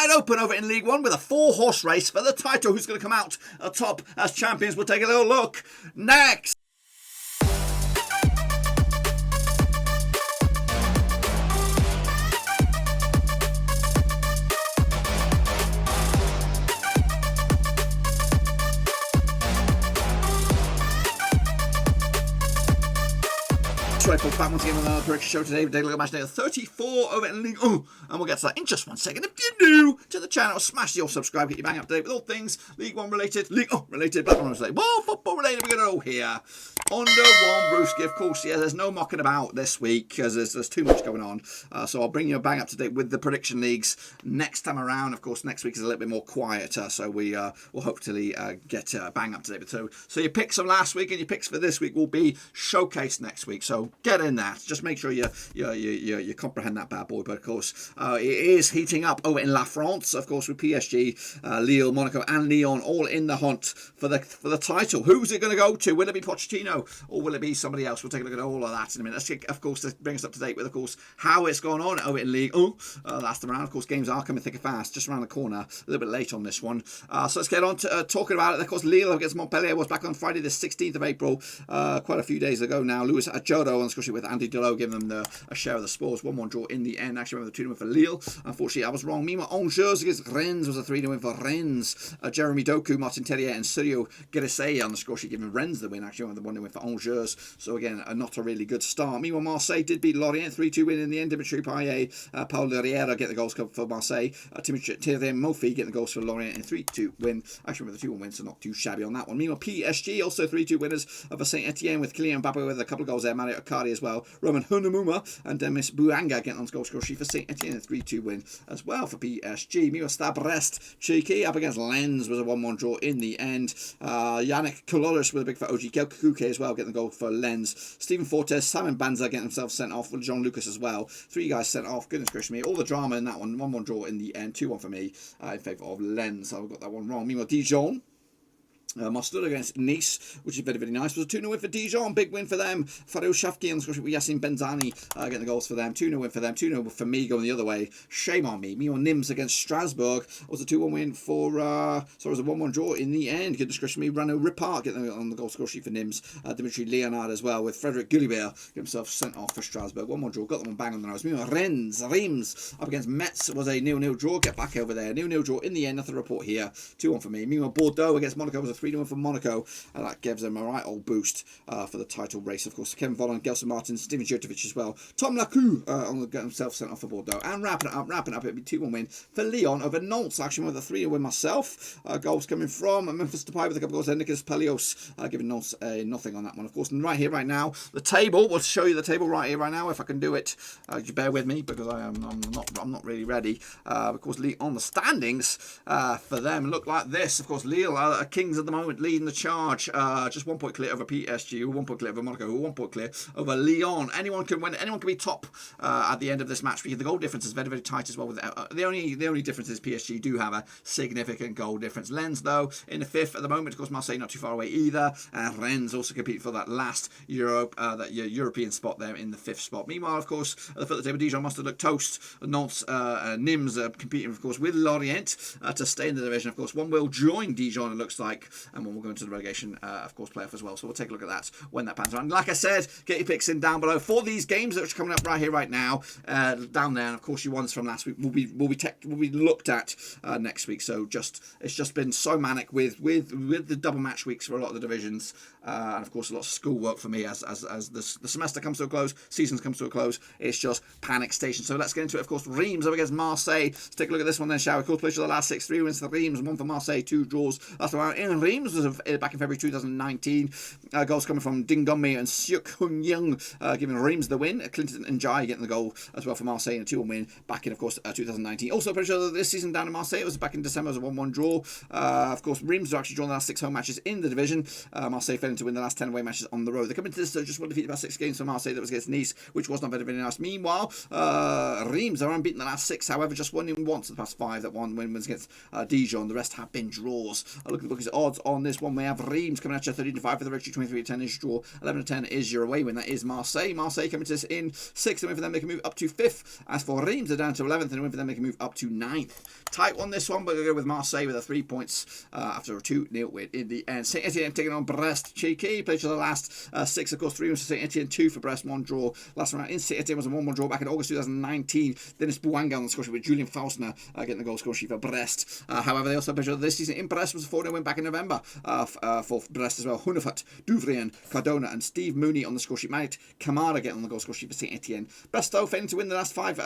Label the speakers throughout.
Speaker 1: wide open over in League One with a 4-horse race for the title. Who's going to come out top as champions? We'll take a little look next. Right, folks, back once again with another prediction show today. We're taking a look at Matchday 34 over in Ligue 1. And we'll get to that in just 1 second. If you're new to the channel, smash your subscribe, get your bang up to date with all things League 1 related, League related, Black 1 related, well, football related. We're going to go here. Under one Brewski, of course, yeah, there's no mucking about this week because there's too much going on. So I'll bring you a bang up to date with the prediction leagues next time around. Of course, next week is a little bit more quieter, so we will hopefully get bang up to date with two. So your picks from last week and your picks for this week will be showcased next week. So get in that. Just make sure you comprehend that bad boy. But of course, it is heating up over in La France. Of course, with PSG, Lille, Monaco, and Lyon all in the hunt for the title. Who's it going to go to? Will it be Pochettino or will it be somebody else? We'll take a look at all of that in a minute. Let's get, of course, to bring us up to date with, of course, how it's gone on over in Ligue 1 last time around. Of course, games are coming thick and fast, just around the corner. A little bit late on this one. So let's get on to talking about it. Of course, Lille against Montpellier was back on Friday the 16th of April, quite a few days ago now. Luis Ajoro on the with Andy Delot giving them a share of the spoils. 1-1 draw in the end. Actually, remember the 2-1 for Lille. Unfortunately, I was wrong. Meanwhile, Angers against Rennes was a 3-0 win for Rennes. Jeremy Doku, Martin Terrier, and Sergio Guirasey on the score sheet, giving Rennes the win. Actually, the 1-0 win for Angers. So again, not a really good start. Meanwhile, Marseille did beat Lorient 3-2 win in the end. Dimitri Payet, Paul Riera getting the goals for Marseille. Thierry Mofi getting the goals for Lorient in 3-2 win. Actually, with the 2-1 win, so not too shabby on that one. Meanwhile, PSG also 3-2 winners of Saint-Étienne with Kylian Mbappé with a couple of goals there. Mario Icardi as well. Roman Hunamuma and Demis Bouanga getting on goal score sheet for Saint-Étienne, a 3-2 win as well for PSG. Meanwhile, Stade Brest cheeky up against Lens was a 1-1 draw in the end. Yannick Koloris with a big for OG Kuke as well getting the goal for Lens. Stephen Fortes, Simon Banza getting himself sent off with John Lucas as well. 3 guys sent off. Goodness gracious me. All the drama in that one. 1-1 draw in the end. 2-1 for me in favour of Lens. So I've got that one wrong. Meanwhile, Dijon Marseille against Nice, which is very, very nice. Was a 2-0 win for Dijon. Big win for them. Farouk Shafki on the score with Yassine Benzani getting the goals for them. 2-0 win for them. 2-0 for me going the other way. Shame on me. Meanwhile, Nîmes against Strasbourg was a 2-1 win for... so it was a 1-1 draw in the end. Good discretion me. Renaud Ripart getting on the goal score sheet for Nîmes. Dimitri Leonard as well, with Frederic Gulliver getting himself sent off for Strasbourg. 1-1 draw. Got them on bang on the nose. Meanwhile, Reims up against Metz was a 0-0 draw. Get back over there. 0-0 draw in the end. Nothing to report here. 2-1 for me. Meanwhile, Bordeaux against Monaco was a 3-1 win for Monaco. And that gives them a right old boost for the title race. Of course, Kevin Volland, Gelson Martin, Steven Jurtovic as well. Tom Lacou got himself sent off for Bordeaux. And wrapping up, it'll be 2-1 win for Lyon over Nantes. Actually, with a 3-0 win myself. Goals coming from Memphis Depay with a couple of goals there. Nicolas Palios giving Nantes nothing on that one. Of course, and right here, right now, the table. We'll show you the table right here, right now, if I can do it. You bear with me because I'm not really ready. Of course, Lille on the standings for them look like this. Of course, Lille are kings at the moment, leading the charge. Just 1 point clear over PSG, 1 point clear over Monaco, 1 point clear over Lyon. Anyone can win. Anyone can be top at the end of this match. The goal difference is very, very tight as well. With the only difference is PSG do have a significant goal difference. Lens though in the 5th at the moment. Of course, Marseille not too far away either. And Rennes also compete for that last European spot there in the 5th spot. Meanwhile, of course, at the foot of the table, Dijon must have looked toast. Nantes, Nîmes competing, of course, with Lorient to stay in the division. Of course, one will join Dijon, it looks like, and one will go into the relegation, of course, playoff as well. So we'll take a look at that when that pans around. Like I said, get your picks in down below for these games that are coming up right here, right now, down there. And of course, your ones from last week will be looked at next week. So it's just been so manic with the double match weeks for a lot of the divisions, and of course, a lot of schoolwork for me as the semester comes to a close, seasons comes to a close. It's just panic station. So let's get into it. Of course, Reims up against Marseille. Let's take a look at this one then, shall we? Of course, plays for the last 6, 3 wins for Reims, 1 for Marseille, 2 draws. That's around. In Reims was back in February 2019. Goals coming from Dingombe and Seok Hun Young, giving Reims the win. Clinton and Jai getting the goal as well for Marseille in a 2-1 win back in, of course, 2019. Also, pretty sure that this season down in Marseille, it was back in December, it was a 1-1 draw. Of course, Reims are actually drawn the last 6 home matches in the division. Marseille failing to win the last 10 away matches on the road. They come into this just one defeat about 6 games for Marseille. That was against Nice, which was not very, very nice. Meanwhile, Reims are unbeaten the last 6, however, just won in once of the past 5 that one win was against Dijon. The rest have been draws. Look at the bookies odds. odds on this one. We have Reims coming at you 13-5 for the victory, 23-10 is your draw, 11-10 is your away win. That is Marseille. Marseille coming to us in 6th, and win for them they can move up to 5th. As for Reims, they're down to 11th, and win for them they can move up to 9th. Tight one this one, but we'll go with Marseille with a 3 points after a 2-0 win in the end. Saint-Étienne taking on Brest. Cheeky. Played to the last 6, of course, 3 wins for Saint-Étienne, 2 for Brest, 1 draw. Last round in Saint-Étienne was a 1-1 draw back in August 2019. Dennis Bouanga on the score sheet with Julian Faustner getting the goal score sheet for Brest. However, they also played this season in Brest was a 4-0 win back in November for Brest as well. Hunefort, Duvrian, Cardona, and Steve Mooney on the score sheet. Mate Kamara getting on the goal score sheet for Saint-Étienne. Brest, though, failing to win the last 5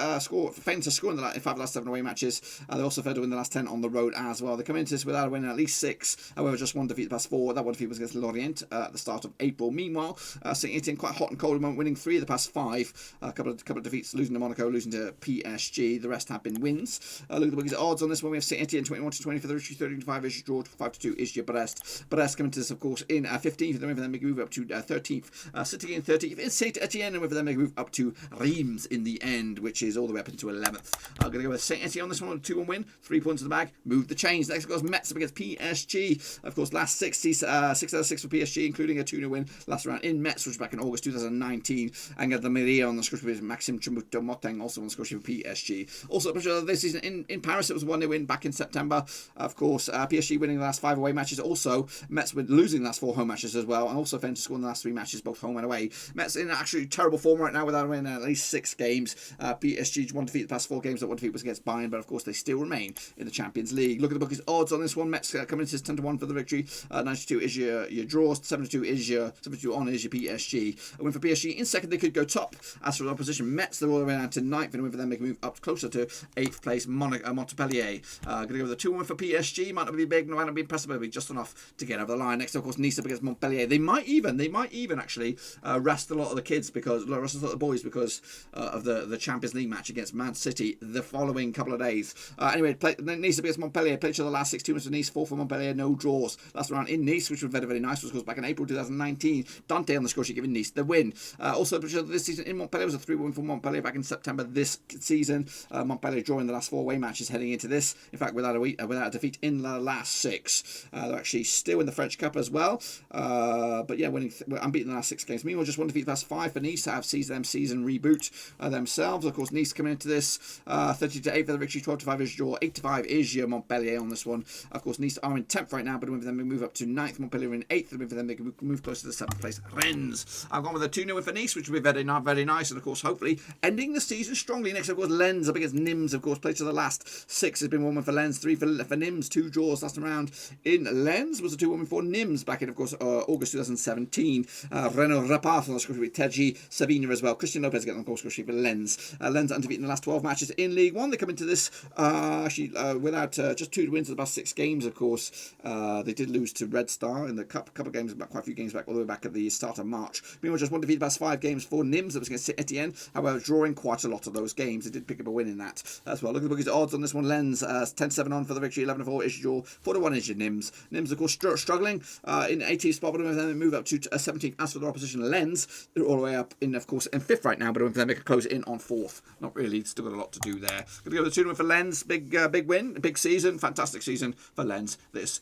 Speaker 1: failing to score in the 5 of the last 7 away matches. They also failed to win the last 10 on the road as well. They come into this without a win in at least 6. However, just 1 defeat the past 4. That 1 defeat was against Lorient at the start of April. Meanwhile, Saint-Étienne quite hot and cold at the moment, winning 3 of the past 5. A couple of defeats, losing to Monaco, losing to PSG. The rest have been wins. Look at the bookies odds on this one. We have Saint-Étienne 21-20 for the victory, 13-5 is your draw, 5-2 is your Brest. Brest coming to this, of course, in 15th, and then for them they move up to 13th. Sitting in 13th is Saint-Étienne, and for them they move up to Reims in the end, which is all the way up into 11th. I'm going to go with Saint-Étienne on this one, 2-1 win, 3 points in the bag, move the chains. Next, of course, Metz up against PSG. Of course, last 6 out of 6 for PSG, including a 2-0 win last round in Metz, which was back in August 2019. And the Maria on the score sheet with Maxime Choupo-Moting also on the score sheet for PSG. Also, this season in Paris, it was a 1-0 win back in September. Of course, PSG winning the last 5 away matches. Also, Metz losing the last 4 home matches as well, and also failing to score in the last 3 matches, both home and away. Metz in actually terrible form right now without winning at least 6 games. PSG 1 defeat the past 4 games. That 1 defeat was against Bayern, but of course they still remain in the Champions League. Look at the bookies odds on this one. Metz coming into 10-1 for the victory. 92 is your draw. 72 is your 72 on is your PSG. A win for PSG in second. They could go top. As for the opposition, Metz, they're all the way down to 9th, and a win for them they can move up closer to 8th place. Montpellier. Going to go with a 2-1 for PSG. Might not be big, might not be impressive, but it'll be just enough to get over the line. Next, of course, Nice up against Montpellier. They might even actually rest a lot of the kids rest a lot of the boys because of the Champions League match against Man City the following couple of days. Anyway, Nice up against Montpellier. Played each other the last 6 wins for Nice, 4 for Montpellier, no draws. Last round in Nice, which was very, very nice, was of course back in April 2019. Dante on the score sheet giving Nice the win. Also, this season in Montpellier was a 3-1 win for Montpellier back in September this season. Montpellier drawing the last 4 away matches heading into this. In fact, without a defeat in the last 6. They're actually still in the French Cup as well. But yeah, unbeaten the last 6 games. Meanwhile, just 1 defeat the past 5 for Nice to have season reboot themselves. Of course, Nice coming into this 30-8 for the victory, 12-5 is your draw, 8-5 is your Montpellier on this one. Of course, Nice are in 10th right now, but win for them they move up to 9th. Montpellier in 8th, and win for them they can move closer to the 7th place. Rennes. I've gone with a 2-0 win for Nice, which will be very, very nice, and of course, hopefully ending the season strongly. Next, of course, Lens up against Nîmes. Of course, played to the last 6 has been 1 win for Lens, 3 for Nîmes, 2 draws last round in Lens was a 2-1 win for Nîmes back in, of course, August 2017. Renaud Rapart on the score sheet with Teji Savina as well. Christian Lopez getting on the score sheet with Lens. Lens unbeaten in the last 12 matches in League 1. They come into this without just 2 wins in the past 6 games, of course. They did lose to Red Star in the couple of games back, quite a few games back, all the way back at the start of March. Meanwhile, just 1 defeat the past 5 games for Nîmes. That was against Saint-Étienne. However, drawing quite a lot of those games. They did pick up a win in that as well. Look at the bookies odds on this one. Lens 10-7 on for the victory, 11-4 is your 4-1 is your Nîmes. Nîmes, of course, struggling in 18th spot, but then they move up to 17th. As for their opposition, Lens, they're all the way up in, of course, in 5th right now, but then they could close it in on 4th. Not really, still got a lot to do there. Going to go with the 2-1 for Lens. Big win, big season, fantastic season for Lens this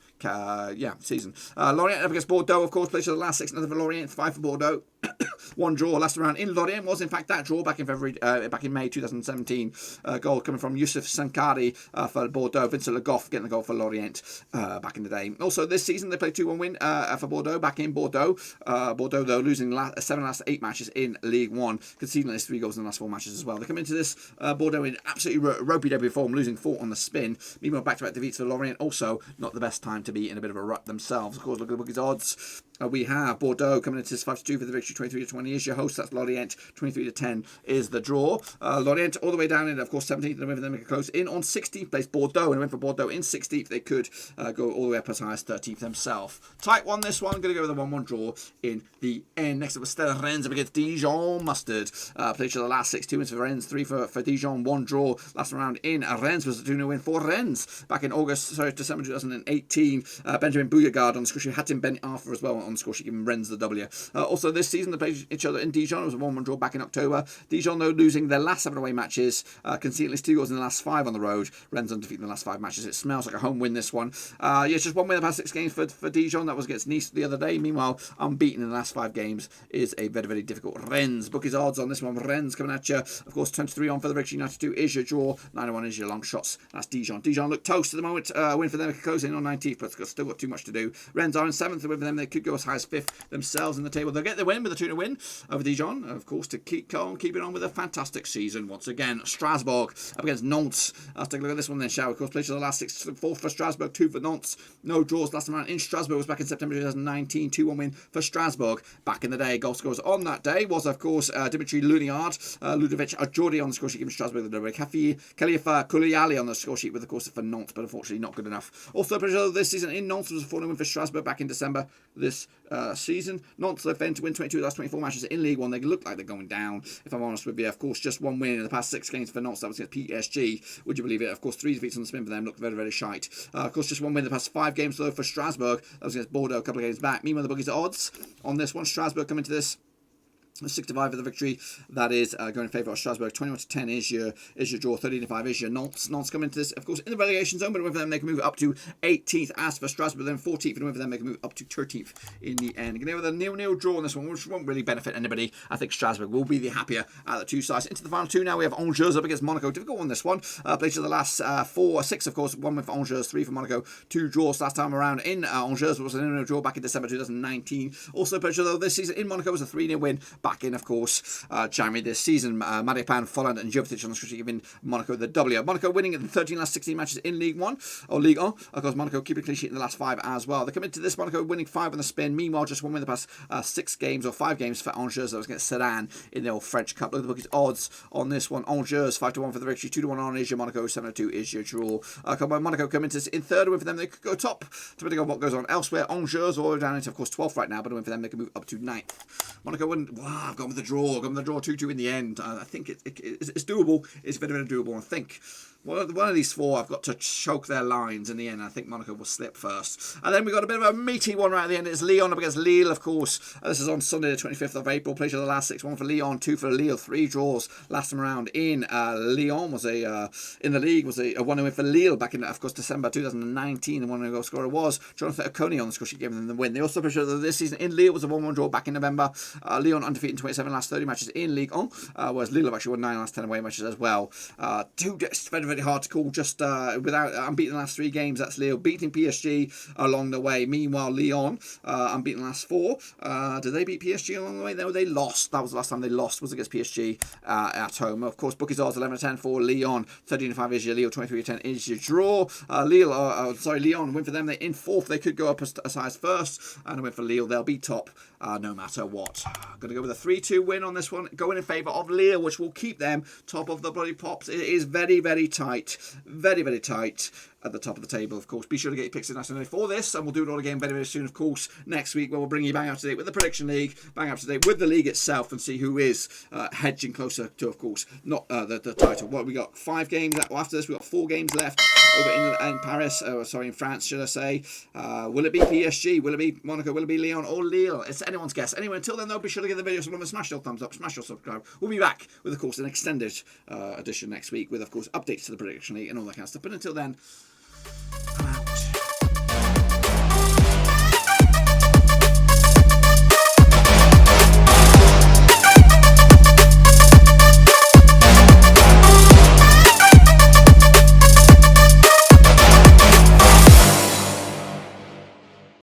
Speaker 1: season. Lorient up against Bordeaux, of course, plays for the last 6, another for Lorient, 5 for Bordeaux. 1 draw last round in Lorient was in fact that draw back in May 2017. Goal coming from Youssef Sankari for Bordeaux. Vincent Le Goff getting the goal for Lorient back in the day. Also this season they played 2-1 win for Bordeaux back in Bordeaux. Bordeaux though losing 7 last 8 matches in League 1, conceding at 3 goals in the last 4 matches as well. They come into this Bordeaux in absolutely ropey form, losing 4 on the spin. Meanwhile, back-to-back defeats for Lorient, also not the best time to be in a bit of a rut themselves. Of course, look at the bookies odds. We have Bordeaux coming into this 5-2 for the victory, 23-20 is your host. That's Lorient. 23-10 is the draw. Lorient all the way down in, of course, 17th, and win for them, they could close in on 16th place. Bordeaux, and win for Bordeaux in 16th. They could go all the way up as high as 13th themselves. Tight one, this one. Going to go with a 1-1 draw in the end. Next up was Stade Rennes up against Dijon Mustard. Played each other the last 6, 2 wins for Rennes, 3 for Dijon, 1 draw. Last round in Rennes was a 2-0 win for Rennes. Back in December 2018. Benjamin Bouillagard on the score sheet. Hatim Ben Arthur as well on the score sheet, giving Rennes the W. Also this season, they played each other in Dijon. It was a 1-1 draw back in October. Dijon, though, losing their last 7 away matches, conceding at least 2 goals in the last 5 on the road. Rennes undefeated in the last 5 matches. It smells like a home win, this one. It's just 1 win in the past 6 games for Dijon. That was against Nice the other day. Meanwhile, unbeaten in the last 5 games is a very, very difficult Rennes. Bookies odds on this one. Rennes coming at you. Of course, 23 on for the victory. 92 is your draw. 91 is your long shots. That's Dijon. Dijon look toast at the moment. Win for them. It could close in on 19th, but still got too much to do. Rennes are in 7th. Win for them. They could go as high as 5th themselves in the table. They'll get the win with a 2-0 win over Dijon, of course, to keep keeping on with a fantastic season once again. Strasbourg up against Nantes. Let's take a look at this one then, shall we? Of course, played for the last 6, 4 for Strasbourg, 2 for Nantes. No draws last time around in Strasbourg was back in September 2019. 2-1 win for Strasbourg back in the day. Goal scorers on that day was, of course, Dimitri Luniard, Ludovic Ajordi on the score sheet, giving Strasbourg the W. Khalifa Koulibaly on the score sheet with, of course, for Nantes, but unfortunately not good enough. Also, this season in Nantes was a 4-0 win for Strasbourg back in December this season. Nantes led to win 22 of the last 24 matches in League One. They look like they're going down, if I'm honest with you. Of course, just 1 win in the past 6 games for Nantes. That was against PSG. Would you believe it? Of course, 3 defeats on the spin for them. Looked very, very shite. Of course, just 1 win in the past 5 games, though, for Strasbourg. That was against Bordeaux a couple of games back. Meanwhile, the bookies odds on this one. Strasbourg coming to this 6-5 for the victory. That is going in favour of Strasbourg. 21-10 is your draw. 13-5 is your Nantes. Nantes come into this, of course, in the relegation zone, but win for them, they can move up to 18th. As for Strasbourg, then 14th, and win for them, they can move up to 13th in the end. Going with a 0-0 draw on this one, which won't really benefit anybody. I think Strasbourg will be the happier at the 2 sides. Into the final 2 now, we have Angers up against Monaco. Difficult one, this one. Played to the last 6, of course. 1 win for Angers, 3 for Monaco. 2 draws last time around in Angers. Was a 0-0 draw back in December 2019. Also played though this season in Monaco was a 3-0 win back in, of course, January this season. Maripan, Folland and Jovetic on the score sheet, giving Monaco the W. Monaco winning in the 13 last 16 matches in Ligue 1 or Ligue 1. Of course, Monaco keeping a clean sheet in the last 5 as well. They come into this Monaco winning 5 on the spin. Meanwhile, just 1 win in the past 6 games or 5 games for Angers. That was against Sedan in the old French Cup. Look at the bookies odds on this one. Angers 5-1 for the victory. 2-1 on is your Monaco. 7-2 is your draw. Monaco come into this in 3rd win for them. They could go top, depending on what goes on elsewhere. Angers all the way down into, of course, 12th right now, but a win for them, they can move up to 9th. Monaco wouldn't. Wow, I've gone with the draw. I've gone with the draw 2-2 in the end. I think it's doable. It's very, very doable. I think one of these 4 I've got to choke their lines in the end. I think Monaco will slip first. And then we've got a bit of a meaty one right at the end. It's Lyon up against Lille, of course. This is on Sunday the 25th of April. Played the last 6. 1 for Lyon, 2 for Lille. 3 draws last time around in Lyon was in the league was a 1-0 win for Lille back in, of course, December 2019. The 1-0 goal scorer was Jonathan Oconee on the score sheet, giving them the win. They also played this season in Lille was a 1-1 draw back in November. Lyon undefeated in 27 last 30 matches in Ligue 1, whereas Lille have actually won 9 last 10 away matches as well. 2 just very, very hard to call. Just without unbeaten the last 3 games. That's Lille beating PSG along the way. Meanwhile, Lyon unbeaten the last 4. Did they beat PSG along the way? No, they lost. That was the last time they lost, was against PSG at home. Of course, bookies odds 11-10 for Lyon. 13-5 is your Lille. 23-10 is your draw. Lyon win for them. They're in 4th. They could go up as high as 1st, and a win for Lille. They'll be top no matter what. Going to go with a 3-2 win on this one, going in favour of Lille, which will keep them top of the bloody pops. It is very, very tight. Very, very tight at the top of the table, of course. Be sure to get your picks in nationally for this, and we'll do it all again very, very soon, of course, next week, where we'll bring you bang up to date with the Prediction League, bang up to date with the league itself, and see who is hedging closer to, of course, not the title. What we got? 5 games after this. We've got 4 games left over in Paris, in France, should I say. Will it be PSG? Will it be Monaco? Will it be Lyon or Lille? It's anyone's guess. Anyway, until then, though, be sure to give the video some love, smash your thumbs up, smash your subscribe. We'll be back with, of course, an extended edition next week with, of course, updates to the Prediction League and all that kind of stuff. But until then,